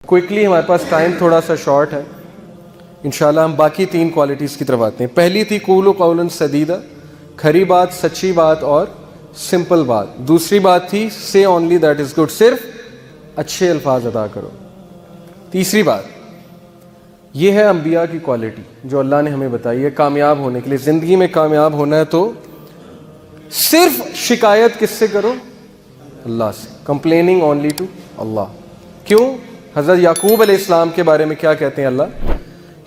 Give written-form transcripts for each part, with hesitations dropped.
Quickly, ہمارے پاس time تھوڑا سا شارٹ ہے، انشاءاللہ ہم باقی 3 کوالٹیز کی طرف آتے ہیں. پہلی تھی قولوا قولا سدیدا، کھری بات، سچی بات اور سمپل بات. دوسری بات تھی say only that is good، صرف اچھے الفاظ ادا کرو. تیسری بات یہ ہے انبیاء کی کوالٹی جو اللہ نے ہمیں بتائی ہے کامیاب ہونے کے لیے. زندگی میں کامیاب ہونا ہے تو صرف شکایت کس سے کرو؟ اللہ سے. complaining only to اللہ. کیوں؟ حضرت یعقوب علیہ السلام کے بارے میں کیا کہتے ہیں اللہ؟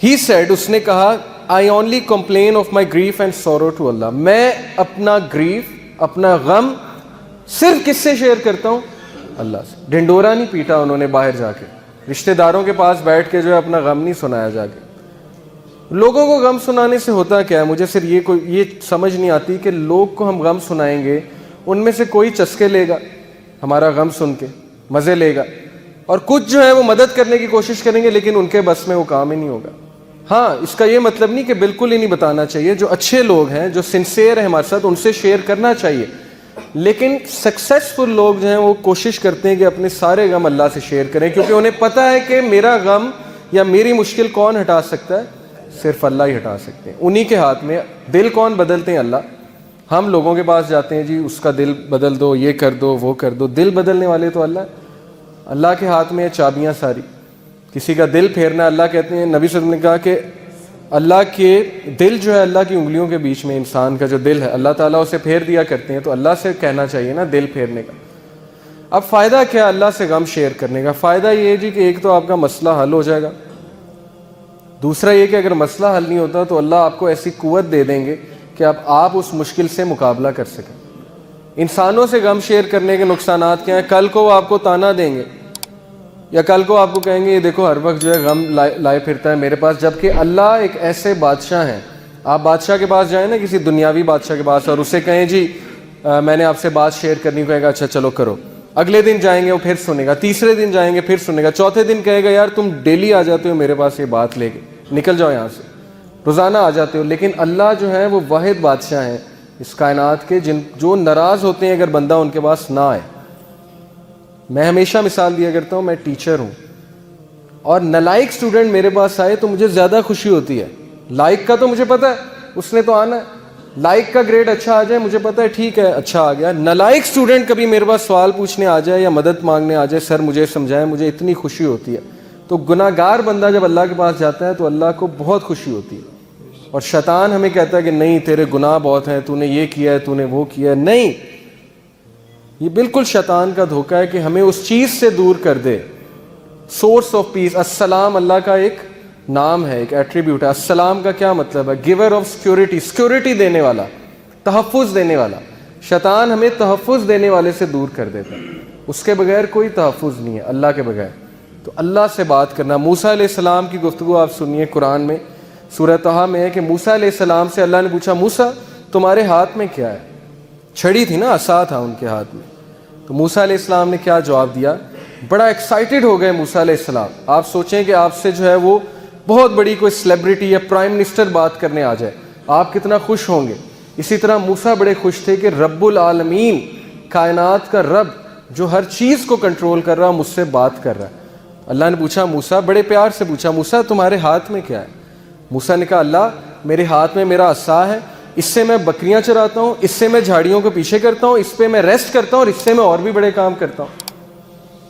He said، اس نے کہا I only complain of my grief and sorrow to Allah، میں اپنا گریف، اپنا غم صرف کس سے شیئر کرتا ہوں؟ اللہ سے. ڈنڈورا نہیں پیٹا انہوں نے باہر جا کے، رشتہ داروں کے پاس بیٹھ کے جو ہے اپنا غم نہیں سنایا جا کے. لوگوں کو غم سنانے سے ہوتا کیا ہے؟ مجھے صرف یہ سمجھ نہیں آتی کہ لوگ کو ہم غم سنائیں گے، ان میں سے کوئی چسکے لے گا ہمارا غم سن کے، مزے لے گا، اور کچھ جو ہے وہ مدد کرنے کی کوشش کریں گے لیکن ان کے بس میں وہ کام ہی نہیں ہوگا. ہاں، اس کا یہ مطلب نہیں کہ بالکل ہی نہیں بتانا چاہیے. جو اچھے لوگ ہیں، جو سنسیئر ہیں ہمارے ساتھ، ان سے شیئر کرنا چاہیے. لیکن سکسیسفل لوگ جو ہیں وہ کوشش کرتے ہیں کہ اپنے سارے غم اللہ سے شیئر کریں، کیونکہ انہیں پتہ ہے کہ میرا غم یا میری مشکل کون ہٹا سکتا ہے؟ صرف اللہ ہی ہٹا سکتے ہیں. انہی کے ہاتھ میں. دل کون بدلتے ہیں؟ اللہ. ہم لوگوں کے پاس جاتے ہیں، جی اس کا دل بدل دو، یہ کر دو، وہ کر دو. دل بدلنے والے تو اللہ ہے. اللہ کے ہاتھ میں چابیاں ساری. کسی کا دل پھیرنا، اللہ کہتے ہیں، نبی صلی اللہ علیہ وسلم نے کہا کہ اللہ کے دل جو ہے اللہ کی انگلیوں کے بیچ میں، انسان کا جو دل ہے اللہ تعالیٰ اسے پھیر دیا کرتے ہیں. تو اللہ سے کہنا چاہیے نا دل پھیرنے کا. اب فائدہ کیا اللہ سے غم شیئر کرنے کا؟ فائدہ یہ ہے جی کہ ایک تو آپ کا مسئلہ حل ہو جائے گا. دوسرا یہ کہ اگر مسئلہ حل نہیں ہوتا تو اللہ آپ کو ایسی قوت دے دیں گے کہ اب آپ اس مشکل سے مقابلہ کر سکیں. انسانوں سے غم شیئر کرنے کے نقصانات کیا ہیں؟ کل کو وہ آپ کو تانا دیں گے، یا کل کو آپ کو کہیں گے یہ دیکھو ہر وقت جو ہے غم لائے پھرتا ہے میرے پاس. جبکہ اللہ ایک ایسے بادشاہ ہیں. آپ بادشاہ کے پاس جائیں نا، کسی دنیاوی بادشاہ کے پاس، اور اسے کہیں جی میں نے آپ سے بات شیئر کرنی، کہے گا اچھا چلو کرو. اگلے دن جائیں گے وہ پھر سنے گا، تیسرے دن جائیں گے پھر سنے گا، چوتھے دن کہے گا یار تم ڈیلی آ جاتے ہو میرے پاس یہ بات لے کے، نکل جاؤ یہاں سے، روزانہ آ جاتے ہو. لیکن اللہ جو ہے وہ واحد بادشاہ ہیں اس کائنات کے، جو ناراض ہوتے ہیں اگر بندہ ان کے پاس نہ آئے. میں ہمیشہ مثال دیا کرتا ہوں، میں ٹیچر ہوں اور نالائق اسٹوڈنٹ میرے پاس آئے تو مجھے زیادہ خوشی ہوتی ہے. لائق کا تو مجھے پتہ ہے اس نے تو آنا ہے، لائق کا گریڈ اچھا آ جائے مجھے پتہ ہے ٹھیک ہے اچھا آ گیا. نالائق اسٹوڈنٹ کبھی میرے پاس سوال پوچھنے آ جائے یا مدد مانگنے آ جائے، سر مجھے سمجھائیں، مجھے اتنی خوشی ہوتی ہے. تو گناہ گار بندہ جب اللہ کے پاس جاتا ہے تو اللہ کو بہت خوشی ہوتی ہے. اور شیطان ہمیں کہتا ہے کہ نہیں تیرے گناہ بہت ہیں، تو نے یہ کیا ہے، تو نے وہ کیا ہے. نہیں، یہ بالکل شیطان کا دھوکہ ہے کہ ہمیں اس چیز سے دور کر دے. سورس آف پیس، السلام اللہ کا ایک نام ہے، ایک ایٹریبیوٹ ہے. السلام کا کیا مطلب ہے؟ گیور آف سیکورٹی، سیکورٹی دینے والا، تحفظ دینے والا. شیطان ہمیں تحفظ دینے والے سے دور کر دیتا ہے. اس کے بغیر کوئی تحفظ نہیں ہے اللہ کے بغیر. تو اللہ سے بات کرنا. موسیٰ علیہ السلام کی گفتگو آپ سنیے، قرآن میں سورہ طٰہٰ میں ہے کہ موسیٰ علیہ السلام سے اللہ نے پوچھا موسیٰ تمہارے ہاتھ میں کیا ہے؟ چھڑی تھی نا، عصا تھا ان کے ہاتھ میں. تو موسیٰ علیہ السلام نے کیا جواب دیا؟ بڑا ایکسائٹڈ ہو گئے موسیٰ علیہ السلام. آپ سوچیں کہ آپ سے جو ہے وہ بہت بڑی کوئی سیلیبریٹی یا پرائم منسٹر بات کرنے آ جائے، آپ کتنا خوش ہوں گے. اسی طرح موسیٰ بڑے خوش تھے کہ رب العالمین، کائنات کا رب جو ہر چیز کو کنٹرول کر رہا، مجھ سے بات کر رہا ہے. اللہ نے پوچھا موسیٰ، بڑے پیار سے پوچھا موسیٰ تمہارے ہاتھ میں کیا ہے؟ موسیٰ نے کہا اللہ میرے ہاتھ میں میرا عصا ہے، اس سے میں بکریاں چراتا ہوں، اس سے میں جھاڑیوں کو پیچھے کرتا ہوں، اس پہ میں ریسٹ کرتا ہوں، اور اس سے میں اور بھی بڑے کام کرتا ہوں.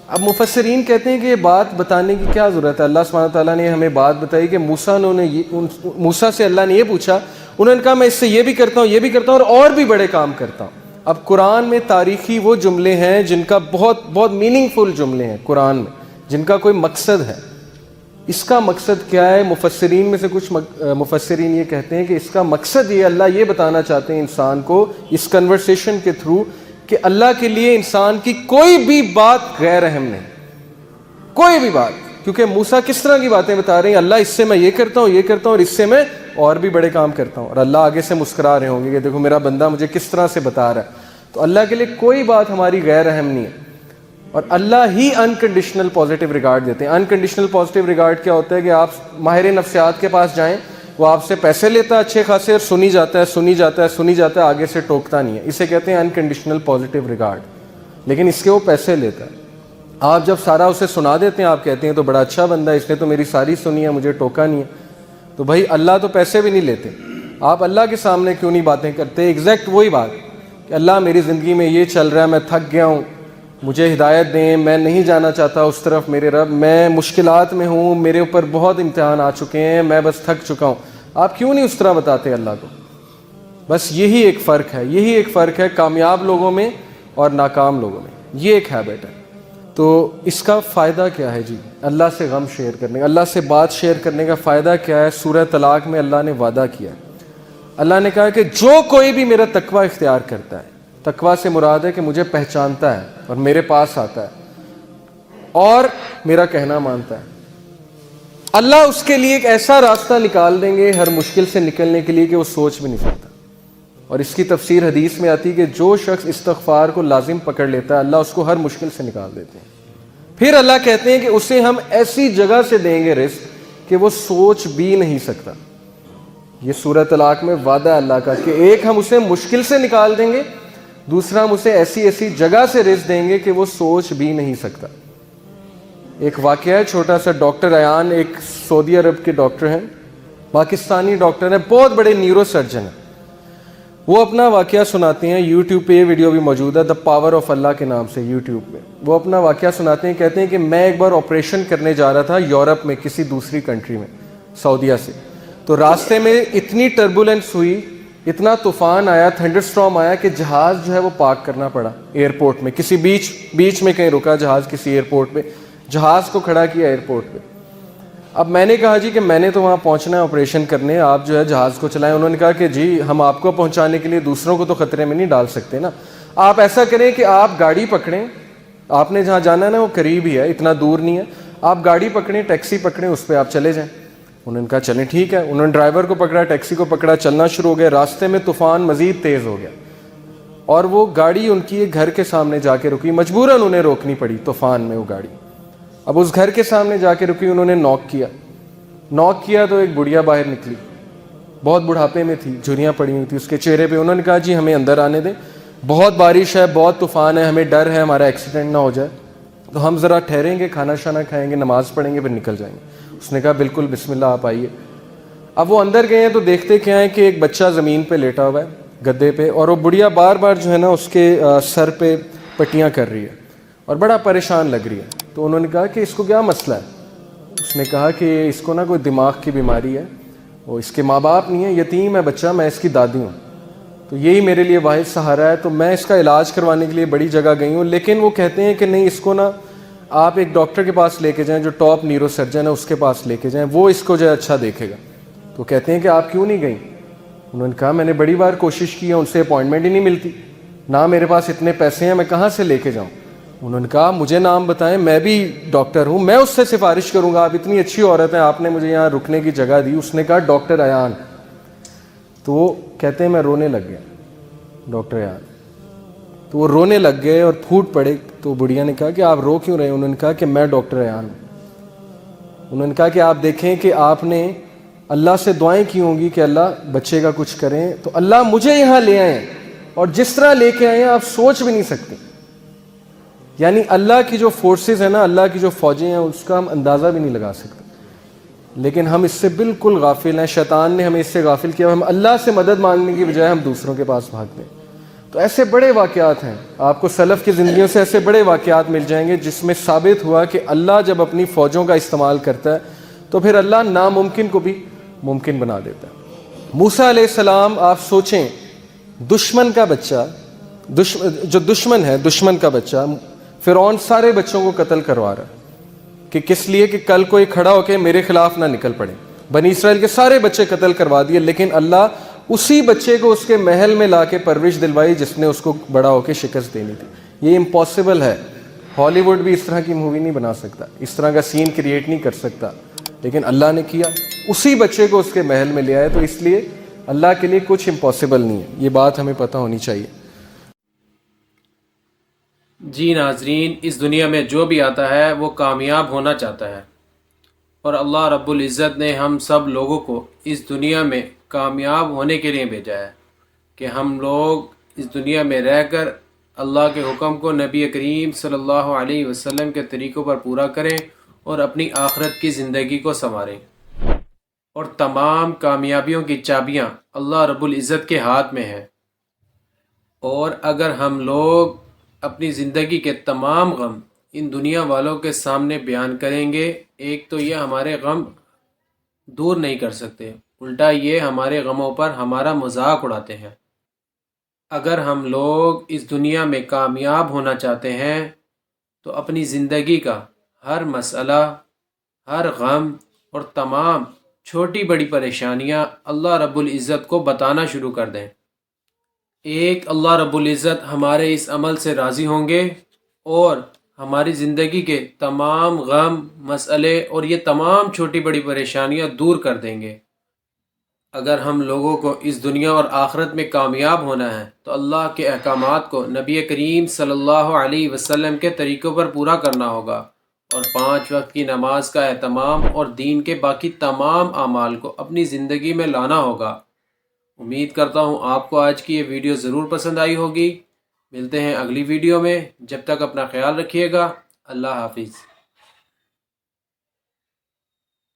اب مفسرین کہتے ہیں کہ یہ بات بتانے کی کیا ضرورت ہے؟ اللہ سبحانہ تعالیٰ نے ہمیں بات بتائی کہ موسیٰ سے اللہ نے یہ پوچھا، انہوں نے کہا میں اس سے یہ بھی کرتا ہوں، یہ بھی کرتا ہوں، اور بھی بڑے کام کرتا ہوں. اب قرآن میں تاریخی وہ جملے ہیں جن کا بہت بہت میننگ فل جملے ہیں قرآن میں، جن کا کوئی مقصد ہے. اس کا مقصد کیا ہے؟ مفسرین میں سے کچھ مفسرین یہ کہتے ہیں کہ اس کا مقصد یہ اللہ یہ بتانا چاہتے ہیں انسان کو اس کنورسیشن کے تھرو کہ اللہ کے لیے انسان کی کوئی بھی بات غیر اہم نہیں، کوئی بھی بات. کیونکہ موسیٰ کس طرح کی باتیں بتا رہے ہیں، اللہ اس سے میں یہ کرتا ہوں، یہ کرتا ہوں، اور اس سے میں اور بھی بڑے کام کرتا ہوں. اور اللہ آگے سے مسکرا رہے ہوں گے کہ دیکھو میرا بندہ مجھے کس طرح سے بتا رہا ہے. تو اللہ کے لیے کوئی بات ہماری غیر اہم نہیں ہے. اور اللہ ہی انکنڈیشنل پازیٹیو ریگارڈ دیتے ہیں. انکنڈیشنل پازیٹیو ریگارڈ کیا ہوتا ہے کہ آپ ماہر نفسیات کے پاس جائیں، وہ آپ سے پیسے لیتا ہے اچھے خاصے، اور سنی جاتا ہے سنی جاتا ہے سنی جاتا ہے، آگے سے ٹوکتا نہیں ہے. اسے کہتے ہیں انکنڈیشنل پازیٹیو ریگارڈ. لیکن اس کے وہ پیسے لیتا ہے. آپ جب سارا اسے سنا دیتے ہیں آپ کہتے ہیں تو بڑا اچھا بندہ ہے، اس نے تو میری ساری سنی ہے، مجھے ٹوکا نہیں ہے. تو بھائی اللہ تو پیسے بھی نہیں لیتے، آپ اللہ کے سامنے کیوں نہیں باتیں کرتے؟ ایگزیکٹ وہی بات کہ اللہ میری زندگی میں یہ چل رہا ہے، میں تھک گیا ہوں، مجھے ہدایت دیں، میں نہیں جانا چاہتا اس طرف میرے رب، میں مشکلات میں ہوں، میرے اوپر بہت امتحان آ چکے ہیں، میں بس تھک چکا ہوں. آپ کیوں نہیں اس طرح بتاتے اللہ کو؟ بس یہی ایک فرق ہے، یہی ایک فرق ہے کامیاب لوگوں میں اور ناکام لوگوں میں. یہ ایک ہیبٹ ہے. تو اس کا فائدہ کیا ہے جی؟ اللہ سے غم شیئر کرنے کا، اللہ سے بات شیئر کرنے کا فائدہ کیا ہے؟ سورہ طلاق میں اللہ نے وعدہ کیا ہے. اللہ نے کہا کہ جو کوئی بھی میرا تقوی اختیار کرتا ہے، تقوی سے مراد ہے کہ مجھے پہچانتا ہے اور میرے پاس آتا ہے اور میرا کہنا مانتا ہے، اللہ اس کے لیے ایک ایسا راستہ نکال دیں گے ہر مشکل سے نکلنے کے لیے کہ وہ سوچ بھی نہیں سکتا. اور اس کی تفسیر حدیث میں آتی ہے کہ جو شخص استغفار کو لازم پکڑ لیتا ہے اللہ اس کو ہر مشکل سے نکال دیتے ہیں. پھر اللہ کہتے ہیں کہ اسے ہم ایسی جگہ سے دیں گے رزق کہ وہ سوچ بھی نہیں سکتا. یہ سورہ طلاق میں وعدہ ہے اللہ کا کہ ایک ہم اسے مشکل سے نکال دیں گے، دوسرا ہم اسے ایسی ایسی جگہ سے رزق دیں گے کہ وہ سوچ بھی نہیں سکتا. ایک واقعہ ہے چھوٹا سا. ڈاکٹر ایان ایک سعودی عرب کے ڈاکٹر ہیں، پاکستانی ڈاکٹر ہیں، بہت بڑے نیورو سرجن ہیں. وہ اپنا واقعہ سناتے ہیں، یوٹیوب پہ یہ ویڈیو بھی موجود ہے، دا پاور آف اللہ کے نام سے یوٹیوب پہ. وہ اپنا واقعہ سناتے ہیں، کہتے ہیں کہ میں ایک بار آپریشن کرنے جا رہا تھا یورپ میں کسی دوسری کنٹری میں، سعودیہ سے. تو راستے میں اتنی ٹربولنس ہوئی، اتنا طوفان آیا، تھنڈر اسٹارم آیا کہ جہاز جو ہے وہ پارک کرنا پڑا ایئرپورٹ میں. کسی بیچ میں کہیں رکا جہاز، کسی ایئرپورٹ پہ جہاز کو کھڑا کیا ایئرپورٹ پہ. اب میں نے کہا جی کہ میں نے تو وہاں پہنچنا ہے آپریشن کرنے، آپ جو ہے جہاز کو چلائیں. انہوں نے کہا کہ جی ہم آپ کو پہنچانے کے لیے دوسروں کو تو خطرے میں نہیں ڈال سکتے نا. آپ ایسا کریں کہ آپ گاڑی پکڑیں، آپ نے جہاں جانا ہے نا وہ قریب ہی ہے، اتنا دور نہیں ہے، آپ گاڑی پکڑیں، ٹیکسی پکڑیں، اس پہ آپ چلے جائیں. انہوں نے کہا چلیں ٹھیک ہے. انہوں نے ڈرائیور کو پکڑا، ٹیکسی کو پکڑا، چلنا شروع ہو گیا. راستے میں طوفان مزید تیز ہو گیا اور وہ گاڑی ان کی ایک گھر کے سامنے جا کے رکی. مجبوراً انہیں روکنی پڑی طوفان میں وہ گاڑی. اب اس گھر کے سامنے جا کے رکی، انہوں نے نوک کیا تو ایک بڑھیا باہر نکلی، بہت بڑھاپے میں تھی، جھریاں پڑی ہوئی تھی اس کے چہرے پہ. انہوں نے کہا جی ہمیں اندر آنے دیں، بہت بارش ہے، بہت طوفان ہے، ہمیں ڈر ہے ہمارا ایکسیڈنٹ نہ ہو جائے، تو ہم ذرا ٹھہریں گے، کھانا شانا کھائیں گے، نماز پڑھیں گے، پھر نکل جائیں گے. اس نے کہا بالکل بسم اللہ آپ آئیے. اب وہ اندر گئے ہیں تو دیکھتے کیا ہے کہ ایک بچہ زمین پہ لیٹا ہوا ہے گدے پہ، اور وہ بڑھیا بار بار جو ہے نا اس کے سر پہ پٹیاں کر رہی ہے اور بڑا پریشان لگ رہی ہے. تو انہوں نے کہا کہ اس کو کیا مسئلہ ہے؟ اس نے کہا کہ اس کو نا کوئی دماغ کی بیماری ہے، وہ اس کے ماں باپ نہیں ہے، یتیم ہے بچہ، میں اس کی دادی ہوں، تو یہی میرے لیے واحد سہارا ہے. تو میں اس کا علاج کروانے کے لیے بڑی جگہ گئی ہوں، لیکن وہ کہتے ہیں کہ نہیں اس کو نا آپ ایک ڈاکٹر کے پاس لے کے جائیں جو ٹاپ نیورو سرجن ہے، اس کے پاس لے کے جائیں، وہ اس کو جو ہے اچھا دیکھے گا. تو کہتے ہیں کہ آپ کیوں نہیں گئیں؟ انہوں نے کہا میں نے بڑی بار کوشش کی ہے، ان سے اپوائنٹمنٹ ہی نہیں ملتی، نہ میرے پاس اتنے پیسے ہیں، میں کہاں سے لے کے جاؤں. انہوں نے کہا مجھے نام بتائیں، میں بھی ڈاکٹر ہوں، میں اس سے سفارش کروں گا، آپ اتنی اچھی عورت ہیں، آپ نے مجھے یہاں رکنے کی جگہ دی. اس نے کہا ڈاکٹر ایان. تو وہ کہتے ہیں میں رونے لگ گیا، ڈاکٹر ایان. تو وہ رونے لگ گئے اور پھوٹ پڑے. تو بڑھیا نے کہا کہ آپ رو کیوں رہے ہیں؟ انہوں نے کہا کہ میں ڈاکٹر ایان ہوں. انہوں نے کہا کہ آپ دیکھیں کہ آپ نے اللہ سے دعائیں کی ہوں گی کہ اللہ بچے کا کچھ کریں، تو اللہ مجھے یہاں لے آئے ہیں اور جس طرح لے کے آئے ہیں آپ سوچ بھی نہیں سکتے. یعنی اللہ کی جو فورسز ہیں نا، اللہ کی جو فوجیں ہیں، اس کا ہم اندازہ بھی نہیں لگا سکتے. لیکن ہم اس سے بالکل غافل ہیں، شیطان نے ہمیں اس سے غافل کیا. ہم اللہ سے مدد مانگنے کی بجائے ہم دوسروں کے پاس بھاگتے ہیں. تو ایسے بڑے واقعات ہیں، آپ کو سلف کی زندگیوں سے ایسے بڑے واقعات مل جائیں گے جس میں ثابت ہوا کہ اللہ جب اپنی فوجوں کا استعمال کرتا ہے تو پھر اللہ ناممکن کو بھی ممکن بنا دیتا ہے. موسیٰ علیہ السلام، آپ سوچیں، دشمن کا بچہ، جو دشمن ہے، دشمن کا بچہ، فرعون سارے بچوں کو قتل کروا رہا ہے کہ کس لیے؟ کہ کل کوئی کھڑا ہو کے میرے خلاف نہ نکل پڑے. بنی اسرائیل کے سارے بچے قتل کروا دیے، لیکن اللہ اسی بچے کو اس کے محل میں لا کے پرورش دلوائی جس نے اس کو بڑا ہو کے شکست دینی تھی. یہ امپاسبل ہے، ہالی ووڈ بھی اس طرح کی مووی نہیں بنا سکتا، اس طرح کا سین کریٹ نہیں کر سکتا، لیکن اللہ نے کیا، اسی بچے کو اس کے محل میں لے آئے. تو اس لیے اللہ کے لیے کچھ امپاسبل نہیں ہے، یہ بات ہمیں پتہ ہونی چاہیے. جی ناظرین، اس دنیا میں جو بھی آتا ہے وہ کامیاب ہونا چاہتا ہے، اور اللہ رب العزت نے ہم سب لوگوں کو اس دنیا میں کامیاب ہونے کے لیے بھیجا ہے کہ ہم لوگ اس دنیا میں رہ کر اللہ کے حکم کو نبی کریم صلی اللہ علیہ وسلم کے طریقوں پر پورا کریں اور اپنی آخرت کی زندگی کو سنواریں۔ اور تمام کامیابیوں کی چابیاں اللہ رب العزت کے ہاتھ میں ہیں، اور اگر ہم لوگ اپنی زندگی کے تمام غم ان دنیا والوں کے سامنے بیان کریں گے، ایک تو یہ ہمارے غم دور نہیں کر سکتے، الٹا یہ ہمارے غموں پر ہمارا مذاق اڑاتے ہیں۔ اگر ہم لوگ اس دنیا میں کامیاب ہونا چاہتے ہیں تو اپنی زندگی کا ہر مسئلہ، ہر غم اور تمام چھوٹی بڑی پریشانیاں اللہ رب العزت کو بتانا شروع کر دیں۔ ایک اللہ رب العزت ہمارے اس عمل سے راضی ہوں گے اور ہماری زندگی کے تمام غم، مسئلے اور یہ تمام چھوٹی بڑی پریشانیاں دور کر دیں گے۔ اگر ہم لوگوں کو اس دنیا اور آخرت میں کامیاب ہونا ہے تو اللہ کے احکامات کو نبی کریم صلی اللہ علیہ وسلم کے طریقوں پر پورا کرنا ہوگا، اور 5 وقت کی نماز کا اہتمام اور دین کے باقی تمام اعمال کو اپنی زندگی میں لانا ہوگا۔ امید کرتا ہوں آپ کو آج کی یہ ویڈیو ضرور پسند آئی ہوگی۔ ملتے ہیں اگلی ویڈیو میں، جب تک اپنا خیال رکھیے گا۔ اللہ حافظ۔